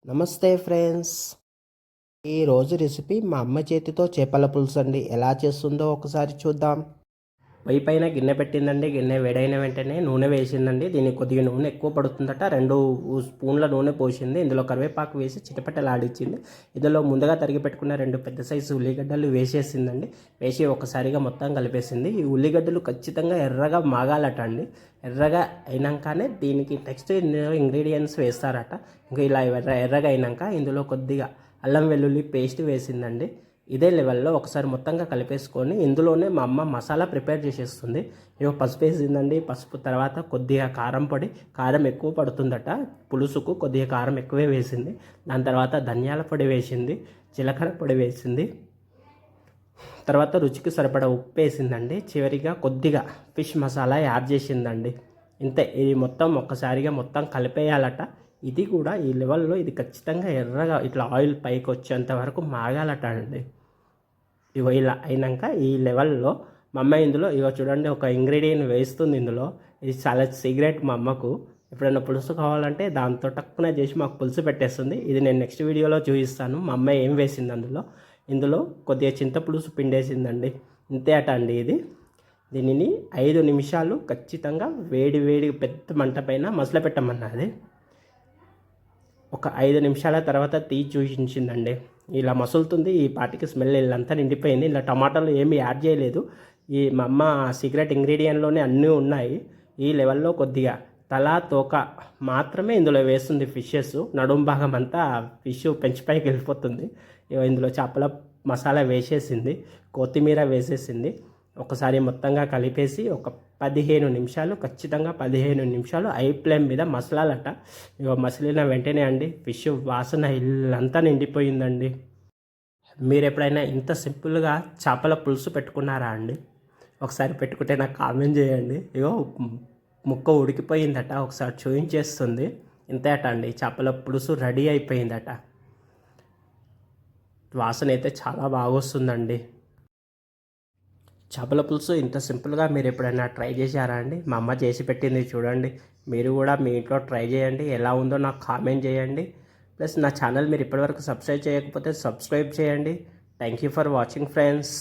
నమస్తే ఫ్రెండ్స్. ఈరోజు రెసిపీ మా అమ్మ చేతితో చేపల పులుసు అండి. ఎలా చేస్తుందో ఒకసారి చూద్దాం. పొయ్యి పైన గిన్నె పెట్టిందండి. గిన్నె వేడైన వెంటనే నూనె వేసిందండి. దీనికి కొద్దిగా నూనె ఎక్కువ పడుతుందట. 2 స్పూన్ల నూనె పోసింది. ఇందులో కరివేపాకు వేసి చిటపటలాడించింది. ఇందులో ముందుగా తరిగి పెట్టుకున్న 2 పెద్ద సైజు ఉల్లిగడ్డలు వేసేసిందండి. వేసి ఒకసారిగా మొత్తం కలిపేసింది. ఈ ఉల్లిగడ్డలు ఖచ్చితంగా ఎర్రగా మాగాలట అండి. ఎర్రగా అయినాకనే దీనికి నెక్స్ట్ ఇంగ్రీడియంట్స్ వేస్తారట. ఇంకా ఇలా ఎర్రగా అయినాక ఇందులో కొద్దిగా అల్లం వెల్లుల్లి పేస్ట్ వేసిందండి. ఇదే లెవెల్లో ఒకసారి మొత్తంగా కలిపేసుకొని ఇందులోనే మా అమ్మ మసాలా ప్రిపేర్ చేసేస్తుంది. ఇక పసుపు వేసిందండి. పసుపు తర్వాత కొద్దిగా కారం పొడి, కారం ఎక్కువ పడుతుందట పులుసుకు, కొద్దిగా కారం ఎక్కువే వేసింది. దాని తర్వాత ధనియాల పొడి వేసింది, జీలకర్ర పొడి వేసింది, తర్వాత రుచికి సరిపడా ఉప్పు వేసిందండి. చివరిగా కొద్దిగా ఫిష్ మసాలా యాడ్ చేసిందండి. ఇంతే. ఇది మొత్తం ఒక్కసారిగా మొత్తం కలిపేయాలట. ఇది కూడా ఈ లెవెల్లో ఇది ఖచ్చితంగా ఎర్రగా ఇట్లా ఆయిల్ పైకి వచ్చేంత వరకు మాగాలట అండి. ఇగో ఇలా అయినాక ఈ లెవెల్లో మా అమ్మ ఇందులో ఇగో చూడండి ఒక ఇంగ్రీడియంట్ వేస్తుంది ఇందులో. ఇది చాలా సీక్రెట్ మా అమ్మకు. ఎప్పుడైనా పులుసు కావాలంటే దాంతో టక్కున చేసి మాకు పులుసు పెట్టేస్తుంది. ఇది నేను నెక్స్ట్ వీడియోలో చూపిస్తాను మా అమ్మ ఏం వేసింది ఇందులో కొద్దిగా చింతపులుసు పిండేసిందండి. ఇంతే అట అండి ఇది. దీనిని 5 నిమిషాలు ఖచ్చితంగా వేడి వేడి పెద్ద మంట పైన మసల పెట్టమన్నది. ఒక 5 నిమిషాల తర్వాత తీసి చూసించిందండి. ఇలా మసులుతుంది. ఈ పాటికి స్మెల్ ఇల్లంతా నిండిపోయింది. ఇలా టమాటాలు ఏమీ యాడ్ చేయలేదు. ఈ మా అమ్మ సీక్రెట్ ఇంగ్రీడియంట్లోనే అన్నీ ఉన్నాయి. ఈ లెవెల్లో కొద్దిగా తల తోక మాత్రమే ఇందులో వేస్తుంది. ఫిషెస్ నడుం భాగం అంతా ఫిష్ పెంచిపైకి వెళ్ళిపోతుంది. ఇందులో చేపల మసాలా వేసేసింది, కొత్తిమీర వేసేసింది. ఒకసారి మొత్తంగా కలిపేసి ఒక 15 నిమిషాలు, ఖచ్చితంగా 15 నిమిషాలు హై ఫ్లేమ్ మీద మసలాలట. మసిలిన వెంటనే అండి ఫిష్ వాసన ఇల్లంతా నిండిపోయిందండి. మీరు ఎప్పుడైనా ఇంత సింపుల్గా చేపల పులుసు పెట్టుకున్నారా అండి? ఒకసారి పెట్టుకుంటే నాకు కామెంట్ చేయండి. ముక్క ఉడికిపోయిందట. ఒకసారి చూయించేస్తుంది. ఇంతే అట అండి, చేపల పులుసు రెడీ అయిపోయిందట. వాసన అయితే చాలా బాగా వస్తుందండి. చేపల పులుసు ఇంత సింపుల్గా మీరు ఎప్పుడైనా ట్రై చేశారా అండి? మా అమ్మ చేసి పెట్టింది చూడండి. మీరు కూడా మీ ఇంట్లో ట్రై చేయండి. ఎలా ఉందో నాకు కామెంట్ చేయండి. ప్లస్ నా ఛానల్ మీరు ఇప్పటివరకు సబ్స్క్రైబ్ చేయకపోతే సబ్స్క్రైబ్ చేయండి. Thank you for watching friends.